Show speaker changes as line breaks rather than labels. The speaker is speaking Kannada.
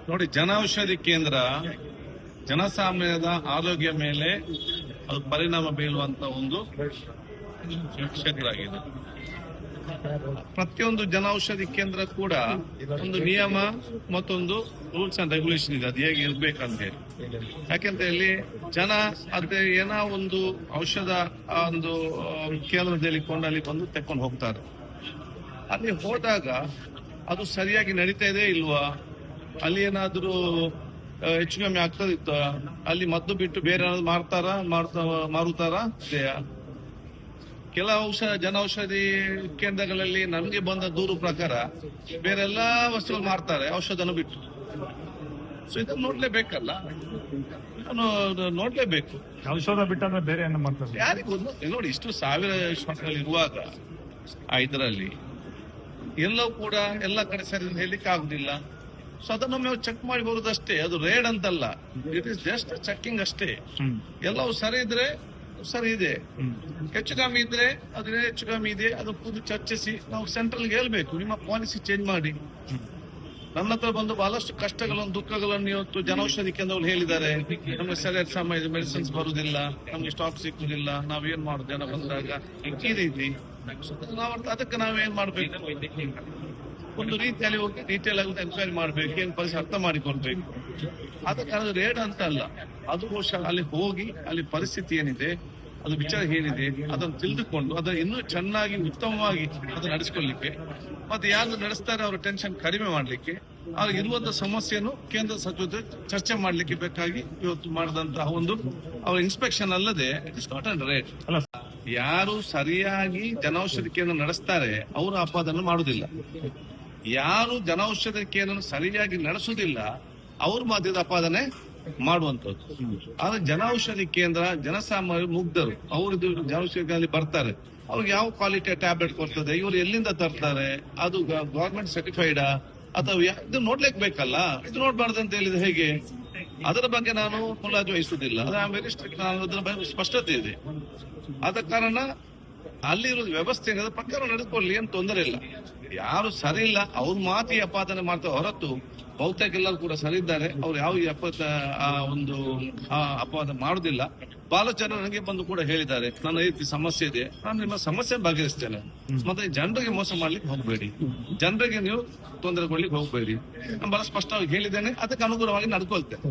ನೋಡಿ, ಜನೌಷಧಿ ಕೇಂದ್ರ ಜನಸಾಮಾನ್ಯದ ಆರೋಗ್ಯ ಮೇಲೆ ಅದು ಪರಿಣಾಮ ಬೀಳುವಂತ ಒಂದು ಕ್ಷೇತ್ರ ಆಗಿದೆ. ಪ್ರತಿಯೊಂದು ಜನೌಷಧಿ ಕೇಂದ್ರ ಕೂಡ ಒಂದು ನಿಯಮ ಮತ್ತೊಂದು ರೂಲ್ಸ್ ಅಂಡ್ ರೆಗ್ಯುಲೇಷನ್ ಇದೆ, ಅದು ಹೇಗೆ ಇರ್ಬೇಕಂತ ಹೇಳಿ. ಯಾಕೆಂತ ಹೇಳಿ ಜನ ಅದೇ ಏನೋ ಒಂದು ಔಷಧ ಒಂದು ಕೇಂದ್ರದಲ್ಲಿ ಕೊಂಡಲ್ಲಿ ಬಂದು ತೆಕ್ಕೊಂಡು ಹೋಗ್ತಾರೆ. ಅಲ್ಲಿ ಹೋದಾಗ ಅದು ಸರಿಯಾಗಿ ನಡೀತಾ ಇದೆ ಇಲ್ವಾ, ಅಲ್ಲಿ ಏನಾದ್ರೂ ಹೆಚ್ಚು ಕಮ್ಮಿ ಆಗ್ತದಿತ್ತ, ಅಲ್ಲಿ ಮದ್ದು ಬಿಟ್ಟು ಬೇರೆ ಏನಾದ್ರು ಮಾರುತ್ತಾರ ಇದೆಯಾ? ಕೆಲ ಜನೌಷಧಿ ಕೇಂದ್ರಗಳಲ್ಲಿ ನಮಗೆ ಬಂದ ದೂರು ಪ್ರಕಾರ ಬೇರೆಲ್ಲಾ ವಸ್ತುಗಳು ಮಾರ್ತಾರೆ ಔಷಧನ ಬಿಟ್ಟು. ಸೊ ಇದನ್ನು ನೋಡ್ಲೇಬೇಕಲ್ಲ, ನೋಡ್ಲೇಬೇಕು.
ಔಷಧ ಬಿಟ್ಟಂದ್ರೆ ಬೇರೆ ಏನು ಮಾಡ್ತಾರೆ
ಯಾರಿಗೂ ನೋಡಿ, ಇಷ್ಟು ಸಾವಿರ ಇರುವಾಗ ಇದರಲ್ಲಿ ಎಲ್ಲವೂ ಕೂಡ ಎಲ್ಲ ಕಡೆ ಸರಿ ಹೇಳಲಿಕ್ಕೆ ಆಗುದಿಲ್ಲ. ಸೊ ಅದನ್ನೊಮ್ಮೆ ಚೆಕ್ ಮಾಡಿ ಬರುದಷ್ಟೇ, ಅದು ರೇಡ್ ಅಂತಲ್ಲ, ಇಟ್ ಇಸ್ ಜಸ್ಟ್ ಚೆಕಿಂಗ್ ಅಷ್ಟೇ. ಎಲ್ಲವೂ ಸರಿ ಇದ್ರೆ ಸರಿ ಇದೆ, ಹೆಚ್ಚು ಕಮ್ಮಿ ಇದ್ರೆ ಅದೇ ಹೆಚ್ಚು ಕಮ್ಮಿ ಇದೆ, ಅದು ಖುದ್ದು ಚರ್ಚಿಸಿ ನಾವು ಸೆಂಟ್ರಲ್ಗೆ ಹೇಳ್ಬೇಕು, ನಿಮ್ಮ ಪಾಲಿಸಿ ಚೇಂಜ್ ಮಾಡಿ. ನನ್ನ ಹತ್ರ ಬಂದು ಬಹಳಷ್ಟು ಕಷ್ಟಗಳನ್ನು ದುಃಖಗಳನ್ನು ಇವತ್ತು ಜನೌಷಧಿ ಕೇಂದ್ರಗಳು ಹೇಳಿದ್ದಾರೆ, ನಮಗೆ ಸರಿಯಾದ ಸಮಯ ಮೆಡಿಸಿನ್ಸ್ ಬರುದಿಲ್ಲ, ನಮ್ಗೆ ಸ್ಟಾಕ್ ಸಿಕ್ಕುದಿಲ್ಲ, ನಾವೇನ್ ಮಾಡುದು ಜನ ಬಂದಾಗ ಈ ರೀತಿ. ಅದಕ್ಕೆ ನಾವೇನ್ ಮಾಡ್ಬೇಕು, ಒಂದು ರೀತಿಯಲ್ಲಿ ಹೋಗಿ ಡೀಟೇಲ್ ಆಗಿ ಎನ್ಕ್ವೈರಿ ಮಾಡ್ಬೇಕು, ಏನ್ ಪರಿಸ್ಥಿತಿ ಅರ್ಥ ಮಾಡಿಕೊಳ್ಬೇಕು. ಅದಕ್ಕೆ ಅದು ರೇಡ್ ಅಂತ ಅಲ್ಲ, ಅದು ಬಹುಶಃ ಅಲ್ಲಿ ಹೋಗಿ ಅಲ್ಲಿ ಪರಿಸ್ಥಿತಿ ಏನಿದೆ, ಅದು ವಿಚಾರ ಏನಿದೆ ಅದನ್ನು ತಿಳಿದುಕೊಂಡು ಅದನ್ನು ಇನ್ನೂ ಚೆನ್ನಾಗಿ ಉತ್ತಮವಾಗಿ ಅದನ್ನು ನಡೆಸಿಕೊಳ್ಳಿಕ್ಕೆ, ಮತ್ತೆ ಯಾರು ನಡೆಸ್ತಾರೆ ಅವರ ಟೆನ್ಷನ್ ಕಡಿಮೆ ಮಾಡ್ಲಿಕ್ಕೆ, ಅವ್ರಿಗೆ ಇರುವಂತಹ ಸಮಸ್ಯೆಯನ್ನು ಕೇಂದ್ರ ಸಚಿವ ಚರ್ಚೆ ಮಾಡ್ಲಿಕ್ಕೆ ಬೇಕಾಗಿ ಇವತ್ತು ಮಾಡಿದಂತಹ ಒಂದು ಅವರ ಇನ್ಸ್ಪೆಕ್ಷನ್ ಅಲ್ಲದೆ it is not and rate. ಯಾರು ಸರಿಯಾಗಿ ಜನೌಷಧಿ ಕೇಂದ್ರ ನಡೆಸ್ತಾರೆ ಅವರು ಅಪವಾದನ್ನು ಮಾಡುವುದಿಲ್ಲ, ಯಾರು ಜನೌಷಧಿ ಕೇಂದ್ರ ಸರಿಯಾಗಿ ನಡೆಸುವುದಿಲ್ಲ ಅವ್ರ ಮಧ್ಯದ ಅಪಾದನೆ ಮಾಡುವಂತದ್ದು. ಆದ್ರೆ ಜನೌಷಧಿ ಕೇಂದ್ರ ಜನಸಾಮಾನ್ಯರು ಮುಗ್ಧರು, ಅವರು ಜನೌಷಧಿ ಕೇಂದ್ರದಲ್ಲಿ ಬರ್ತಾರೆ, ಅವ್ರಿಗೆ ಯಾವ ಕ್ವಾಲಿಟಿಯ ಟ್ಯಾಬ್ಲೆಟ್ ಕೊಡ್ತದೆ, ಇವರು ಎಲ್ಲಿಂದ ತರ್ತಾರೆ, ಅದು ಗವರ್ಮೆಂಟ್ ಸರ್ಟಿಫೈಡಾ ಅಥವಾ ಇದು ನೋಡ್ಲಿಕ್ಕೆ ಬೇಕಲ್ಲ, ಇದು ನೋಡ್ಬಾರ್ದು ಅಂತ ಹೇಳಿದ್ರೆ ಹೇಗೆ? ಅದರ ಬಗ್ಗೆ ನಾನು ಮುಲಾಜು ವಹಿಸುವುದಿಲ್ಲ, ವೆರಿ ಸ್ಟ್ರಿಕ್ಟ್, ಅದರ ಬಗ್ಗೆ ಸ್ಪಷ್ಟತೆ ಇದೆ. ಆದ ಕಾರಣ ಅಲ್ಲಿರೋ ವ್ಯವಸ್ಥೆ ಅದರ ಪ್ರಕಾರ ನಡೆದುಕೊಳ್ಳಿ, ಏನು ತೊಂದರೆ ಇಲ್ಲ. ಯಾರು ಸರಿ ಇಲ್ಲ ಅವ್ರ ಮಾತಿ ಅಪಾದನೆ ಮಾಡ್ತಾರೆ ಹೊರತು ಬಹುತೇಕ ಎಲ್ಲರೂ ಕೂಡ ಸರಿ ಇದ್ದಾರೆ, ಅವ್ರು ಯಾವ ಒಂದು ಅಪವಾದ ಮಾಡುದಿಲ್ಲ. ಬಹಳ ಜನ ನನಗೆ ಬಂದು ಕೂಡ ಹೇಳಿದ್ದಾರೆ, ನನ್ನ ರೀತಿ ಸಮಸ್ಯೆ ಇದೆ, ನಾನು ನಿಮ್ಮ ಸಮಸ್ಯೆ ಬಗೆಹರಿಸ್ತೇನೆ, ಮತ್ತೆ ಜನರಿಗೆ ಮೋಸ ಮಾಡ್ಲಿಕ್ಕೆ ಹೋಗಬೇಡಿ, ಜನರಿಗೆ ನೀವು ತೊಂದರೆ ಕೊಡ್ಲಿಕ್ಕೆ ಹೋಗಬೇಡಿ, ನಾನು ಬಹಳ ಸ್ಪಷ್ಟವಾಗಿ ಹೇಳಿದ್ದೇನೆ, ಅದಕ್ಕೆ ಅನುಗುಣವಾಗಿ ನಡ್ಕೊಳ್ತೇನೆ.